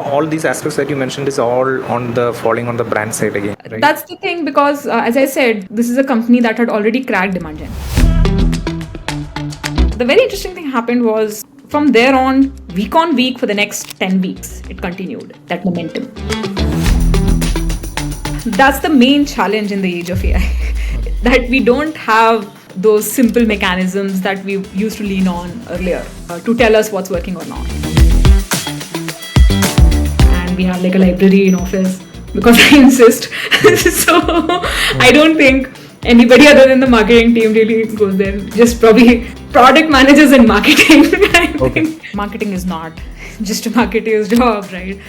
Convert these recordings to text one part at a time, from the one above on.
all these aspects that you mentioned is all falling on the brand side again, right? That's the thing, because as I said, this is a company that had already cracked DemandGen. The very interesting thing happened was from there on week for the next 10 weeks, it continued that momentum. That's the main challenge in the age of AI, that we don't have those simple mechanisms that we used to lean on earlier to tell us what's working or not. And we have like a library in office because I insist. So I don't think anybody other than the marketing team really goes there. Just probably product managers and marketing. I think marketing is not just a marketer's job, right?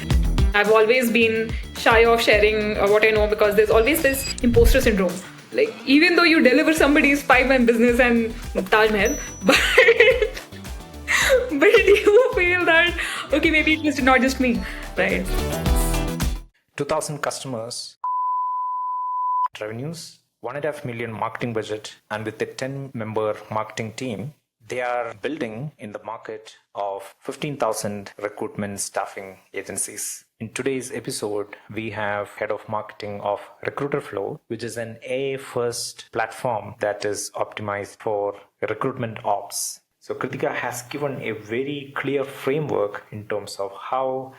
I've always been shy of sharing what I know because there's always this imposter syndrome. Like, even though you deliver somebody's 5-man business and Taj Mahal, but you feel that, okay, maybe it was not just me, right? 2,000 customers, revenues, 1.5 million marketing budget, and with a 10-member marketing team, they are building in the market of 15,000 recruitment staffing agencies. In today's episode, we have head of marketing of Recruiterflow, which is an AI-first platform that is optimized for recruitment ops. So Kritika has given a very clear framework in terms of how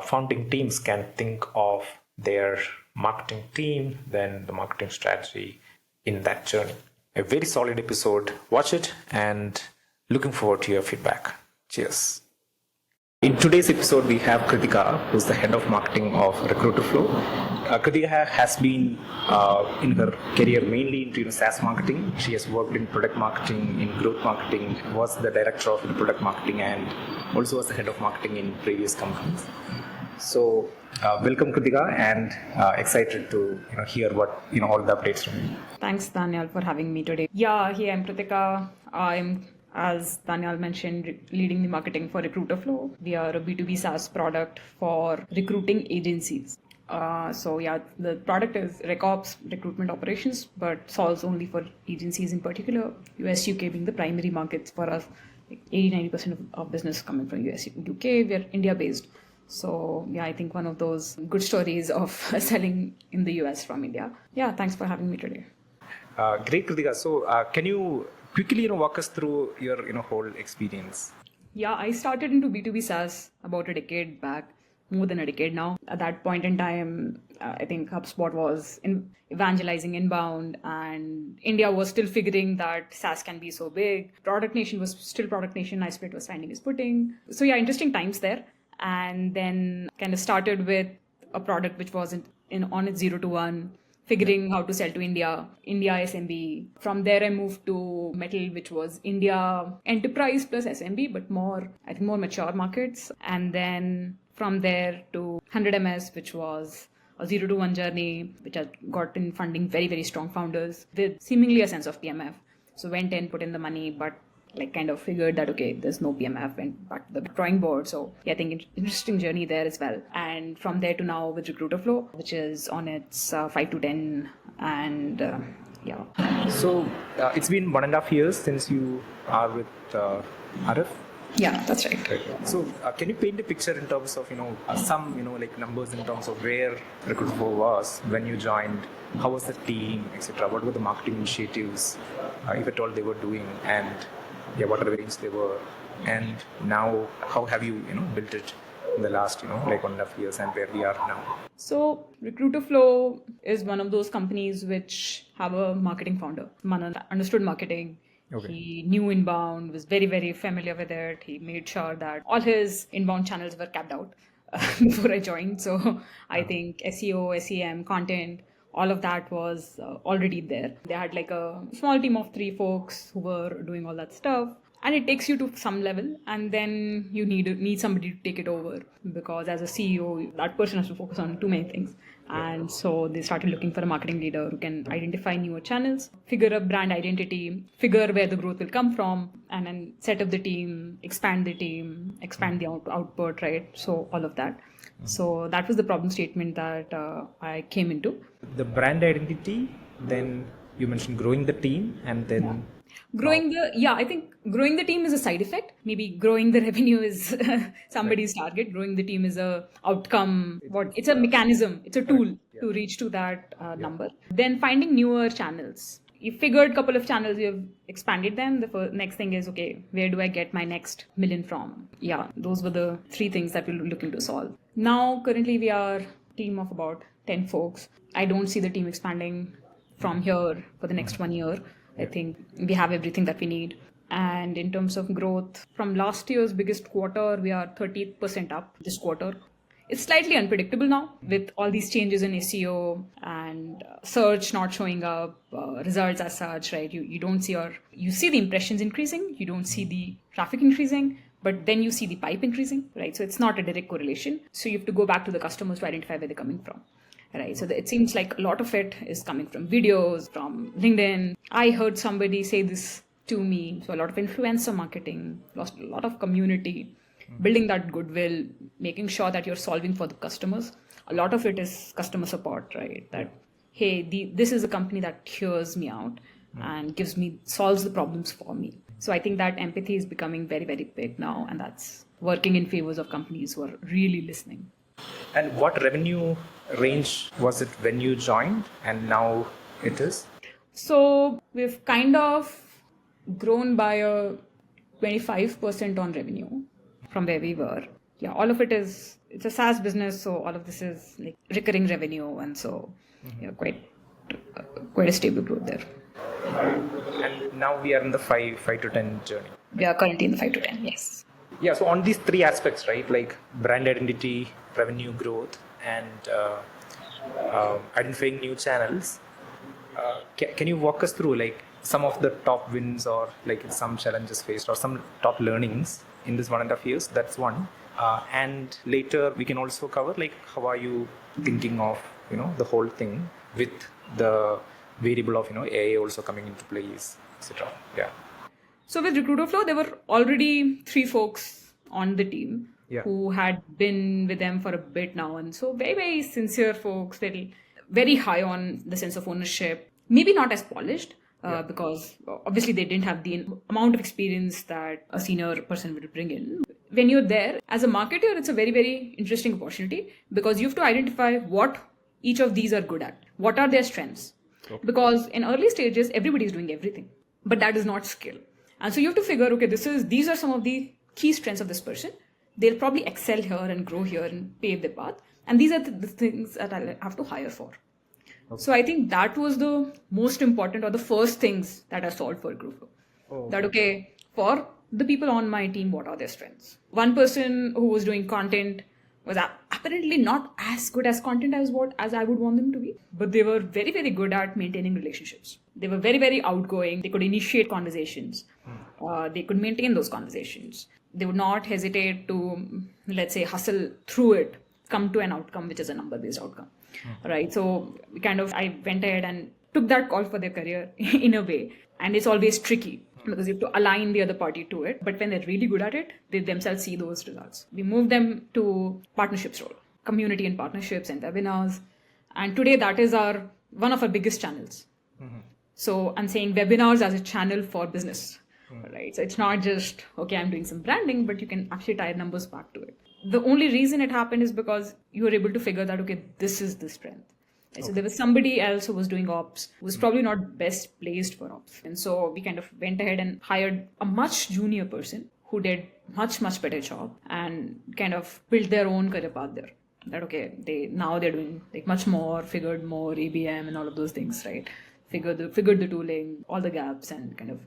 founding teams can think of their marketing team, then the marketing strategy in that journey. A very solid episode. Watch it and looking forward to your feedback. Cheers. In today's episode, we have Kritika, who's the head of marketing of Recruiterflow. Kritika has been in her career mainly into SaaS marketing. She has worked in product marketing, in growth marketing, was the director of the product marketing, and also was the head of marketing in previous companies. So, welcome Kritika, and excited to hear what all the updates from you. Thanks, Daniel, for having me today. Yeah, hey, I'm Kritika. I'm, as Daniel mentioned, leading the marketing for Recruiterflow. We are a B2B SaaS product for recruiting agencies. The product is RecOps, recruitment operations, but solves only for agencies in particular, US, UK being the primary markets for us. Like 80-90% of business coming from US, UK. We're India based. So yeah, I think one of those good stories of selling in the US from India. Yeah, thanks for having me today. Great, Kritika. So can you quickly walk us through your whole experience? Yeah, I started into B2B SaaS about a decade back, more than a decade now. At that point in time, I think HubSpot was evangelizing inbound, and India was still figuring that SaaS can be so big. Product Nation was still Product Nation. iSplit was finding his footing. So yeah, interesting times there. And then kind of started with a product which was on its 0 to 1, figuring how to sell to India SMB. From there, I moved to Metal, which was India enterprise plus SMB, but more mature markets. And then from there to 100 MS, which was a 0 to 1 journey, which had gotten funding very, very strong founders with seemingly a sense of PMF. So went in, put in the money, but kind of figured that, okay, there's no PMF, and back to the drawing board. So yeah, I think interesting journey there as well. And from there to now with Recruiterflow, which is on its 5 to 10, and yeah. So it's been 1.5 years since you are with Arif. Yeah, that's right. So can you paint a picture in terms of some numbers in terms of where Recruiterflow was when you joined? How was the team, etc.? What were the marketing initiatives, if at all they were doing, and what are the range they were, and now how have you built it in the last 1.5 years and where we are now? So Recruiterflow is one of those companies which have a marketing founder. Manan understood marketing. Okay. He knew inbound, was very, very familiar with it. He made sure that all his inbound channels were capped out before I joined. So I think SEO, SEM, content, all of that was already there. They had like a small team of 3 folks who were doing all that stuff. And it takes you to some level, and then you need somebody to take it over, because as a CEO, that person has to focus on too many things. And so they started looking for a marketing leader who can identify newer channels, figure a brand identity, figure where the growth will come from, and then set up the team, expand the output, right? So all of that. So that was the problem statement that I came into. The brand identity, then you mentioned growing the team, and then I think growing the team is a side effect. Maybe growing the revenue is somebody's target. Growing the team is a outcome. It's a mechanism. It's a tool to reach to that number. Then finding newer channels. You figured a couple of channels, you've expanded them. The next thing is, okay, where do I get my next million from? Yeah, those were the three things that we're looking to solve. Now, currently we are a team of about 10 folks. I don't see the team expanding from here for the next 1 year. I think we have everything that we need. And in terms of growth, from last year's biggest quarter, we are 30% up this quarter. It's slightly unpredictable now with all these changes in SEO and search not showing up, results as such, right? You don't see you see the impressions increasing, you don't see the traffic increasing, but then you see the pipe increasing, right? So it's not a direct correlation. So you have to go back to the customers to identify where they're coming from. Right. So it seems like a lot of it is coming from videos, from LinkedIn. I heard somebody say this to me. So a lot of influencer marketing, a lot of community, building that goodwill, making sure that you're solving for the customers. A lot of it is customer support, right? That, hey, this is a company that hears me out and solves the problems for me. So I think that empathy is becoming very, very big now. And that's working in favors of companies who are really listening. And what revenue range was it when you joined and now it is? So we've kind of grown by a 25% on revenue from where we were. Yeah, all of it's a SaaS business, so all of this is like recurring revenue, and so quite a stable growth there. And now we are in the 5 to 10 journey. We are currently in the 5 to 10, yes. Yeah, so on these three aspects, right, like brand identity, revenue growth, and identifying new channels, can you walk us through like some of the top wins or like some challenges faced or some top learnings in this 1.5 years? That's one. And later we can also cover like how are you thinking of the whole thing with the variable of AI also coming into place, etc. Yeah. So with Recruiterflow, there were already 3 folks on the team who had been with them for a bit now. And so very, very sincere folks, very high on the sense of ownership, maybe not as polished because obviously they didn't have the amount of experience that a senior person would bring in. When you're there as a marketer, it's a very, very interesting opportunity because you have to identify what each of these are good at. What are their strengths? Okay. Because in early stages, everybody's doing everything, but that is not skill. And so you have to figure, okay, these are some of the key strengths of this person. They'll probably excel here and grow here and pave their path. And these are the things that I have to hire for. Okay. So I think that was the most important or the first things that I solved for Recruiterflow. That, okay, for the people on my team, what are their strengths? One person who was doing content was apparently not as good as content as I would want them to be, but they were very, very good at maintaining relationships. They were very, very outgoing. They could initiate conversations. They could maintain those conversations. They would not hesitate to, let's say, hustle through it, come to an outcome, which is a number-based outcome, right? So I went ahead and took that call for their career in a way. And it's always tricky because you have to align the other party to it. But when they're really good at it, they themselves see those results. We moved them to partnerships role, community and partnerships and webinars. And today that is one of our biggest channels. So I'm saying webinars as a channel for business, right? So it's not just, okay, I'm doing some branding, but you can actually tie numbers back to it. The only reason it happened is because you were able to figure that, okay, this is the strength. Okay. So there was somebody else who was doing ops, who was probably not best placed for ops. And so we kind of went ahead and hired a much junior person who did much, much better job and kind of built their own career path there. That, okay, they're doing like much more, figured more ABM and all of those things, right? Figured the tooling, all the gaps and kind of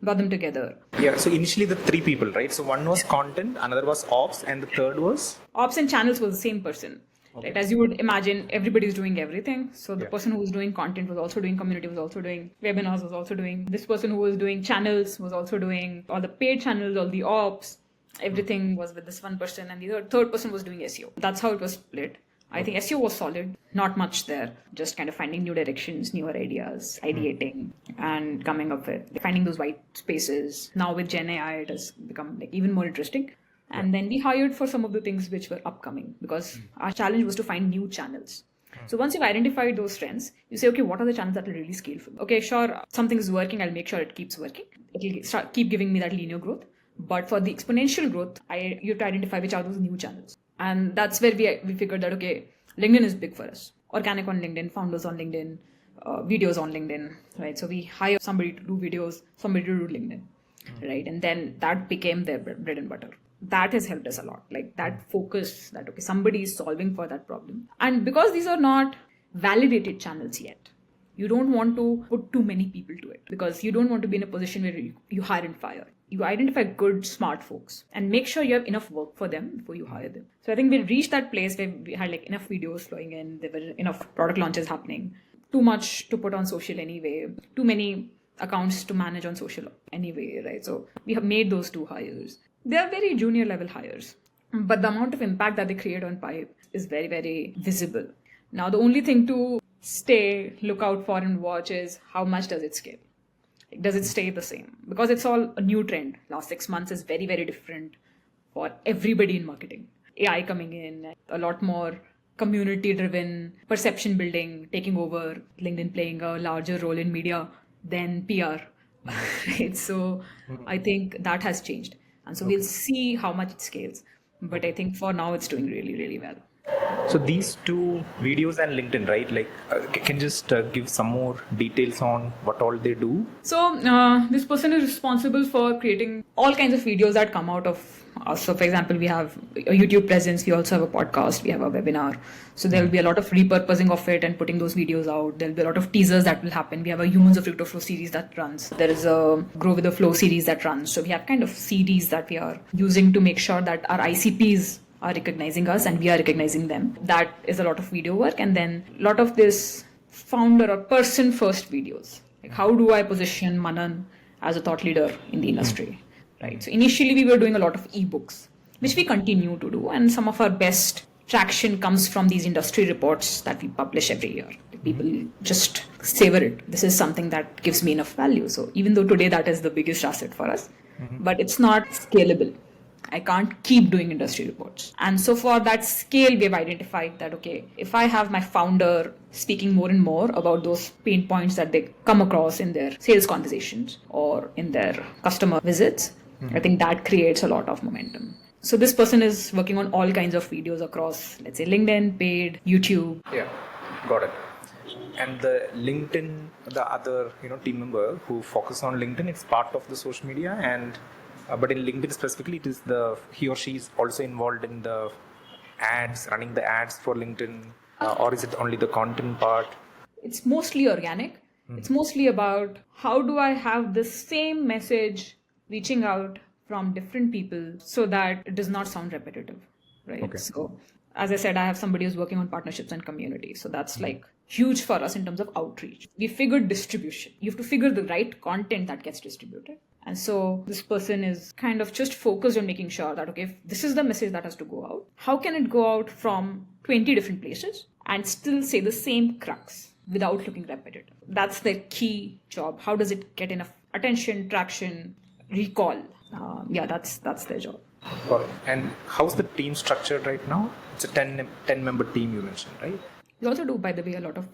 got them together. Yeah, so initially the 3 people, right? So one was content, another was ops, and the third was? Ops and channels was the same person. Okay. Right? As you would imagine, everybody's doing everything. So the person who was doing content was also doing community, was also doing webinars, was also doing this person who was doing channels, was also doing all the paid channels, all the ops. Everything was with this one person, and the third person was doing SEO. That's how it was split. I think SEO was solid, not much there. Just kind of finding new directions, newer ideas, ideating, and coming up with finding those white spaces. Now with Gen AI, it has become like even more interesting. And then we hired for some of the things which were upcoming because our challenge was to find new channels. So once you've identified those trends, you say, okay, what are the channels that will really scale for me? Okay, sure, something is working. I'll make sure it keeps working. It'll keep giving me that linear growth. But for the exponential growth, you have to identify which are those new channels. And that's where we figured that, okay, LinkedIn is big for us. Organic on LinkedIn, founders on LinkedIn, videos on LinkedIn, right? So we hire somebody to do videos, somebody to do LinkedIn, right? And then that became their bread and butter. That has helped us a lot. Like that focus that, okay, somebody is solving for that problem. And because these are not validated channels yet, you don't want to put too many people to it because you don't want to be in a position where you hire and fire. You identify good, smart folks and make sure you have enough work for them before you hire them. So I think we reached that place where we had like enough videos flowing in, there were enough product launches happening, too much to put on social anyway, too many accounts to manage on social anyway, right? So we have made those 2 hires. They are very junior level hires, but the amount of impact that they create on Pipe is very, very visible. Now, the only thing to look out for and watch is how much does it scale? Does it stay the same? Because it's all a new trend. Last 6 months is very, very different for everybody in marketing. AI coming in, a lot more community driven perception building taking over, LinkedIn playing a larger role in media than PR. Right? So I think that has changed. And so we'll see how much it scales. But I think for now it's doing really, really well. So these 2 videos and LinkedIn, right? Like, can you just give some more details on what all they do? So this person is responsible for creating all kinds of videos that come out of us. So for example, we have a YouTube presence. We also have a podcast. We have a webinar. So there will be a lot of repurposing of it and putting those videos out. There will be a lot of teasers that will happen. We have a Humans of Recruiterflow series that runs. There is a Grow with the Flow series that runs. So we have kind of CDs that we are using to make sure that our ICPs are recognizing us and we are recognizing them. That is a lot of video work. And then a lot of this founder or person first videos. Like how do I position Manan as a thought leader in the industry, right? So initially we were doing a lot of ebooks, which we continue to do. And some of our best traction comes from these industry reports that we publish every year. People just savor it. This is something that gives me enough value. So even though today that is the biggest asset for us, but it's not scalable. I can't keep doing industry reports. And so for that scale, we've identified that, okay, if I have my founder speaking more and more about those pain points that they come across in their sales conversations or in their customer visits, I think that creates a lot of momentum. So this person is working on all kinds of videos across, let's say, LinkedIn, paid, YouTube. Yeah, got it. And the LinkedIn, the other team member who focus on LinkedIn, it's part of the social media and but in LinkedIn specifically, it is he or she is also involved in the ads, running the ads for LinkedIn, or is it only the content part? It's mostly organic. It's mostly about how do I have the same message reaching out from different people so that it does not sound repetitive, right? Okay. So as I said, I have somebody who's working on partnerships and community. So that's like huge for us in terms of outreach. We figured distribution. You have to figure the right content that gets distributed. And so this person is kind of just focused on making sure that, okay, if this is the message that has to go out, how can it go out from 20 different places and still say the same crux without looking repetitive? That's the key job. How does it get enough attention, traction, recall? That's their job. Got it. And how's the team structured right now? It's a 10-member team you mentioned, right? We also do, by the way, a lot of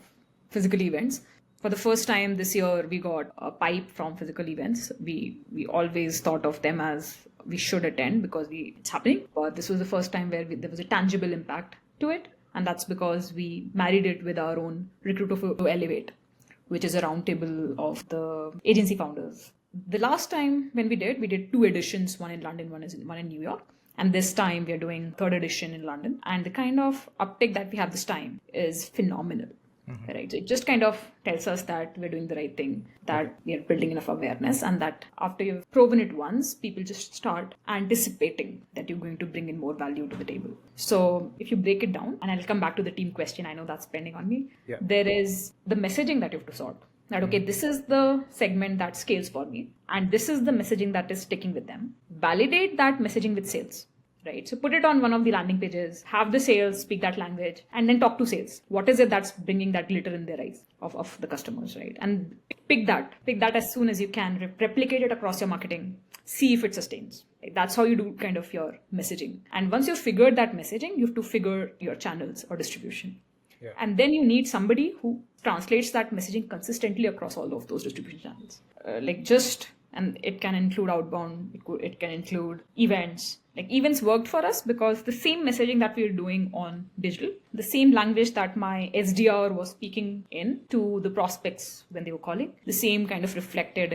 physical events. For the first time this year, we got a pipe from physical events. We always thought of them as we should attend because it's happening. But this was the first time where there was a tangible impact to it. And that's because we married it with our own Recruiterflow Elevate, which is a roundtable of the agency founders. The last time when we did 2 editions, one in London, one in New York. And this time we are doing 3rd edition in London. And the kind of uptake that we have this time is phenomenal. Right. So it just kind of tells us that we're doing the right thing, that we are building enough awareness, and that after you've proven it once, people just start anticipating that you're going to bring in more value to the table. So if you break it down, and I'll come back to the team question, I know that's pending on me. Yeah. There is the messaging that you have to sort. That, okay, this is the segment that scales for me, and this is the messaging that is sticking with them. Validate that messaging with sales. Right. So put it on one of the landing pages, have the sales speak that language, and then talk to sales. What is it that's bringing that glitter in their eyes of the customers, right? And pick that as soon as you can, replicate it across your marketing, see if it sustains. Right? That's how you do kind of your messaging. And once you've figured that messaging, you have to figure your channels or distribution. Yeah. And then you need somebody who translates that messaging consistently across all of those distribution channels. And it can include outbound, it can include events. Like events worked for us because the same messaging that we are doing on digital, the same language that my SDR was speaking in to the prospects when they were calling, the same kind of reflected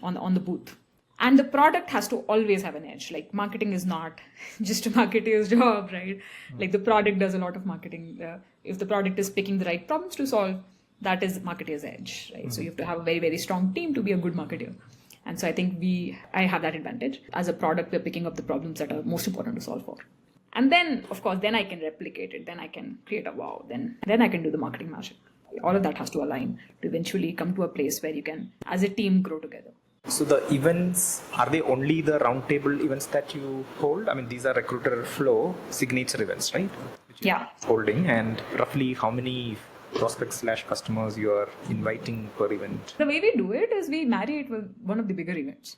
on the booth. And the product has to always have an edge. Like marketing is not just a marketer's job, right? Like the product does a lot of marketing. If the product is picking the right problems to solve, that is marketer's edge, right? So you have to have a very, very strong team to be a good marketer. And so I think I have that advantage. As a product, we're picking up the problems that are most important to solve for. And then, of course, then I can replicate it. Then I can create a wow. Then I can do the marketing magic. All of that has to align to eventually come to a place where you can, as a team, grow together. So the events, are they only the roundtable events that you hold? I mean, these are Recruiterflow signature events, right? Yeah. Holding, and roughly how many prospects/customers you are inviting per event? The way we do it is we marry it with one of the bigger events.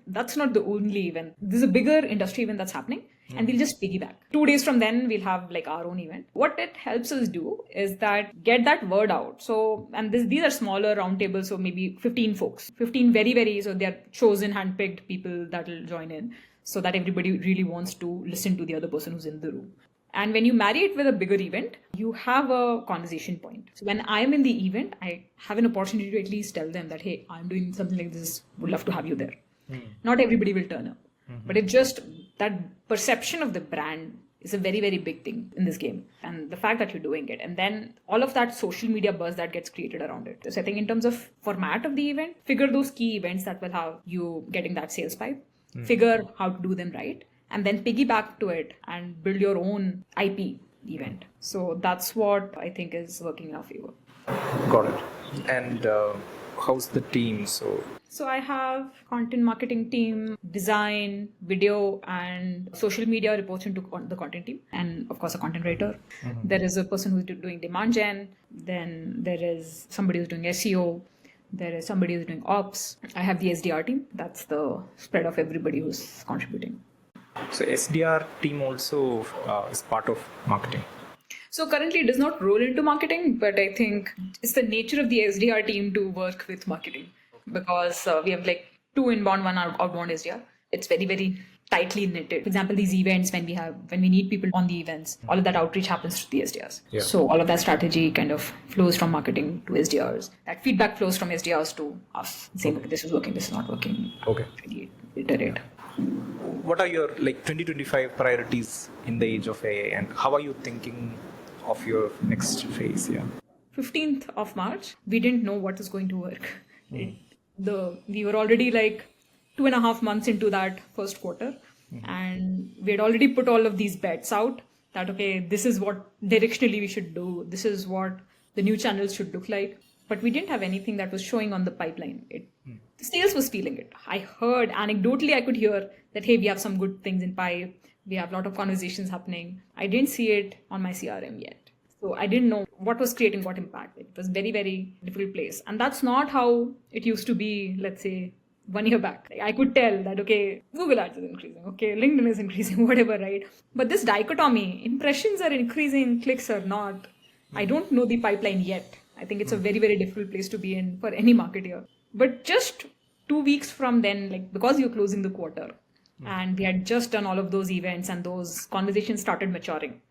That's not the only event. There's a bigger industry event that's happening and we'll just piggyback. 2 days from then, we'll have like our own event. What it helps us do is that get that word out. So, and these are smaller roundtables, so maybe 15 folks, 15 very, very, so they're chosen, handpicked people that will join in so that everybody really wants to listen to the other person who's in the room. And when you marry it with a bigger event, you have a conversation point. So when I'm in the event, I have an opportunity to at least tell them that, hey, I'm doing something like this. Would love to have you there. Not everybody will turn up. But it's just that perception of the brand is a very, very big thing in this game. And the fact that you're doing it. And then all of that social media buzz that gets created around it. So I think in terms of format of the event, figure those key events that will have you getting that sales pipe. Figure how to do them right. And then piggyback to it and build your own IP event. So that's what I think is working in our favor. Got it. And how's the team? So I have content marketing team, design, video, and social media reports into the content team. And of course, a content writer. There is a person who's doing DemandGen. Then there is somebody who's doing SEO. There is somebody who's doing ops. I have the SDR team. That's the spread of everybody who's contributing. So SDR team also is part of marketing. So currently it does not roll into marketing, but I think it's the nature of the SDR team to work with marketing because we have like 2 inbound, 1 outbound SDR. It's very, very tightly knitted. For example, these events, when we need people on the events, all of that outreach happens to the SDRs. Yeah. So all of that strategy kind of flows from marketing to SDRs. That feedback flows from SDRs to us, saying, okay, this is working, this is not working. Okay. Iterate. What are your 2025 priorities in the age of AI, and how are you thinking of your next phase? 15th of March, we didn't know what was going to work. We were already like 2.5 months into that first quarter, and we had already put all of these bets out that, okay, this is what directionally we should do. This is what the new channels should look like. But we didn't have anything that was showing on the pipeline. The sales was feeling it. I heard anecdotally, I could hear that, hey, we have some good things in pipe. We have a lot of conversations happening. I didn't see it on my CRM yet. So I didn't know what was creating what impact. It was very, very difficult place. And that's not how it used to be, let's say, 1 year back. I could tell that, okay, Google Ads is increasing. Okay, LinkedIn is increasing, whatever, right? But this dichotomy, impressions are increasing, clicks are not. I don't know the pipeline yet. I think it's a very, very difficult place to be in for any marketer. But just 2 weeks from then, because you're closing the quarter and we had just done all of those events and those conversations started maturing.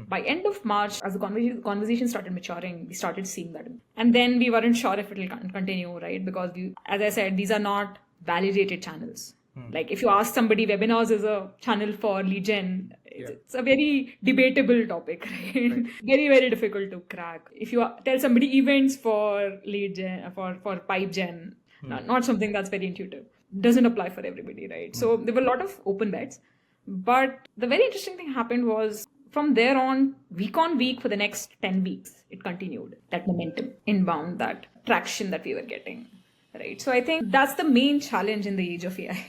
By end of March, as the conversation started maturing, we started seeing that. And then we weren't sure if it will continue, right? Because as I said, these are not validated channels. Like if you ask somebody, webinars is a channel for lead gen. It's a very debatable topic, right? Very, very difficult to crack. If you tell somebody events for lead gen, for pipe gen, not something that's very intuitive. Doesn't apply for everybody, right? So there were a lot of open bets. But the very interesting thing happened was from there on, week for the next 10 weeks, it continued. That momentum, inbound, that traction that we were getting. Right. So I think that's the main challenge in the age of AI,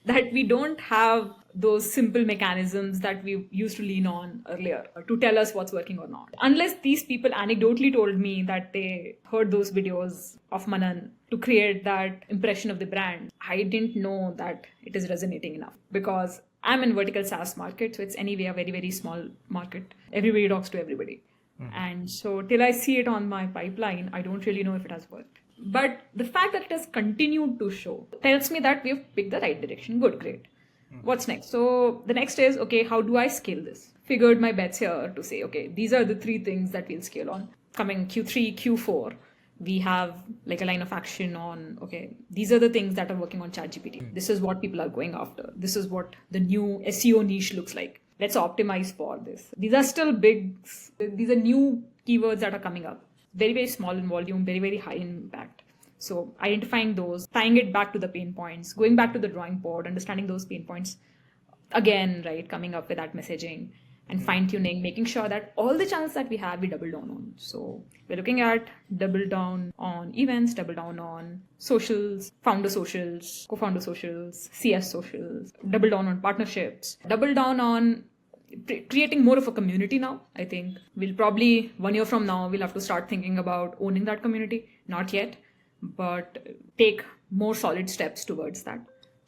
that we don't have those simple mechanisms that we used to lean on earlier to tell us what's working or not. Unless these people anecdotally told me that they heard those videos of Manan to create that impression of the brand, I didn't know that it is resonating enough because I'm in vertical SaaS market. So it's anyway a very, very small market. Everybody talks to everybody. And so till I see it on my pipeline, I don't really know if it has worked. But the fact that it has continued to show tells me that we've picked the right direction. Good, great. What's next? So the next is, okay, how do I scale this? Figured my bets here to say, okay, these are the 3 things that we'll scale on. Coming Q3, Q4, we have like a line of action on, okay, these are the things that are working on ChatGPT. This is what people are going after. This is what the new SEO niche looks like. Let's optimize for this. These are still these are new keywords that are coming up. Very, very small in volume, very, very high in impact. So identifying those, tying it back to the pain points, going back to the drawing board, understanding those pain points again, right? Coming up with that messaging and fine tuning, making sure that all the channels that we have, we double down on. So we're looking at double down on events, double down on socials, founder socials, co-founder socials, CS socials, double down on partnerships, double down on creating more of a community now. I think we'll probably 1 year from now, we'll have to start thinking about owning that community. Not yet, but take more solid steps towards that.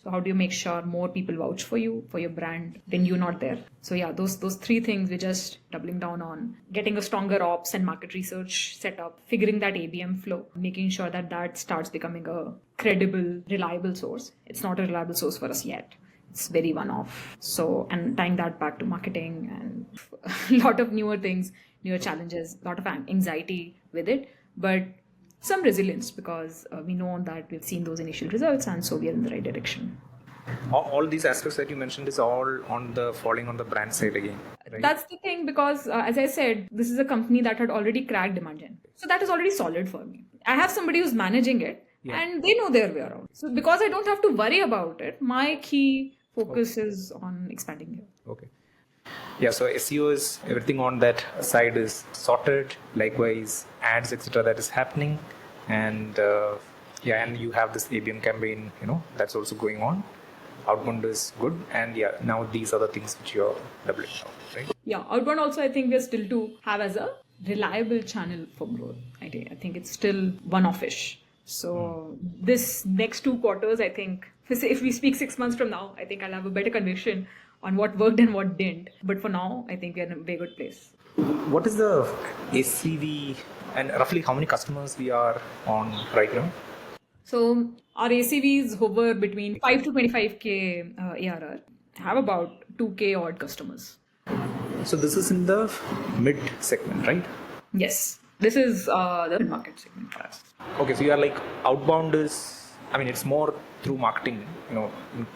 So how do you make sure more people vouch for you, for your brand, when you're not there? So yeah, those 3 things we're just doubling down on. Getting a stronger ops and market research set up, figuring that ABM flow, making sure that starts becoming a credible, reliable source. It's not a reliable source for us yet. It's very one-off. So, and tying that back to marketing and a lot of newer things, newer challenges, a lot of anxiety with it, but some resilience because we know that we've seen those initial results and so we are in the right direction. All these aspects that you mentioned is all falling on the brand side again, right? That's the thing because as I said, this is a company that had already cracked DemandGen. So that is already solid for me. I have somebody who's managing it and they know their way around. So because I don't have to worry about it, my key focus is on expanding here. Okay. Yeah, so SEO is everything on that side is sorted. Likewise, ads, etc. that is happening, and and you have this ABM campaign, that's also going on. Outbound is good, and now these are the things which you're doubling out, right? Yeah, outbound also I think we're still to have as a reliable channel for growth. I think it's still one-off-ish. So this next 2 quarters, I think, if we speak 6 months from now, I think I'll have a better conviction on what worked and what didn't. But for now, I think we're in a very good place. What is the ACV and roughly how many customers we are on right now? So our ACVs hover between 5 to 25K ARR. Have about 2K odd customers. So this is in the mid segment, right? Yes. This is the market segment for us. Okay, so you are like outbound it's more through marketing,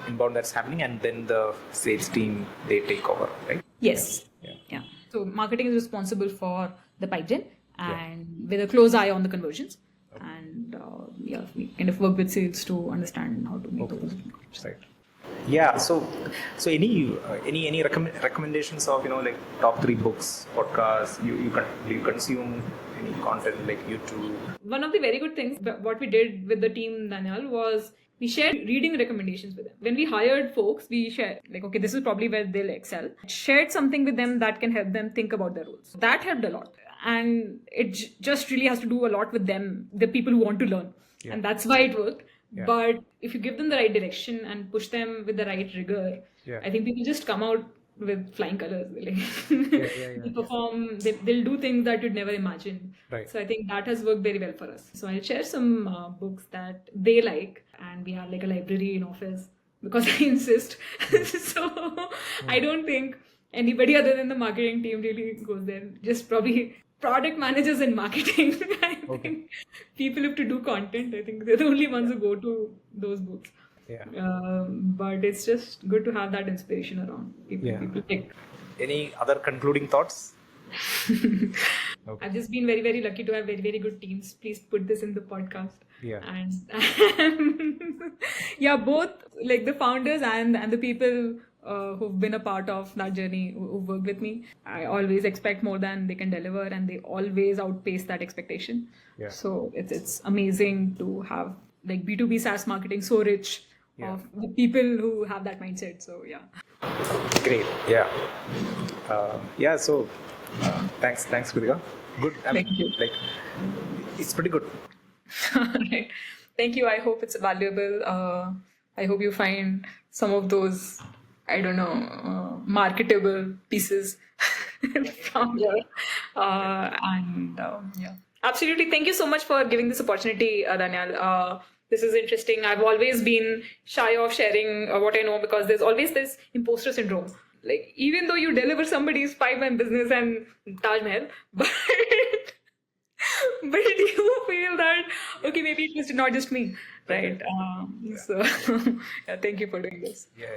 inbound that's happening, and then the sales team, they take over, right? Yes. Yeah. So marketing is responsible for the pipe gen and with a close eye on the conversions. Okay. And we kind of work with sales to understand how to make those conversions. Right. Yeah. So any recommendations of like top 3 books, podcasts? Do you consume any content like YouTube? One of the very good things what we did with the team, Daniel, was we shared reading recommendations with them. When we hired folks, we shared okay, this is probably where they'll excel. Shared something with them that can help them think about their roles. That helped a lot. And it just really has to do a lot with them, the people who want to learn. Yeah. And that's why it worked. Yeah. But if you give them the right direction and push them with the right rigor, I think people just come out with flying colors. They perform, they'll do things that you'd never imagine. Right. So I think that has worked very well for us. So I'll share some books that they like, and we have like a library in office because I insist. So I don't think anybody other than the marketing team really goes there. Just probably product managers in marketing. I think people have to do content. I think they're the only ones who go to those books. Yeah. But it's just good to have that inspiration around. People pick. Any other concluding thoughts? I've just been very, very lucky to have very, very good teams. Please put this in the podcast. Yeah. And both like the founders and the people who've been a part of that journey, who've worked with me. I always expect more than they can deliver, and they always outpace that expectation. Yeah. So it's amazing to have like B2B SaaS marketing so rich of the people who have that mindset. So Great. So thanks Kritika. Good. Thank you. It's pretty good. Right. Thank you. I hope it's valuable. I hope you find some of those, I don't know, marketable pieces from here. Yeah, absolutely. Thank you so much for giving this opportunity, Daniel. This is interesting. I've always been shy of sharing what I know because there's always this imposter syndrome. Like, even though you deliver somebody's 5 man business and Taj Mahal, but but you feel that okay, maybe it was not just me, right? So yeah, thank you for doing this. Yeah,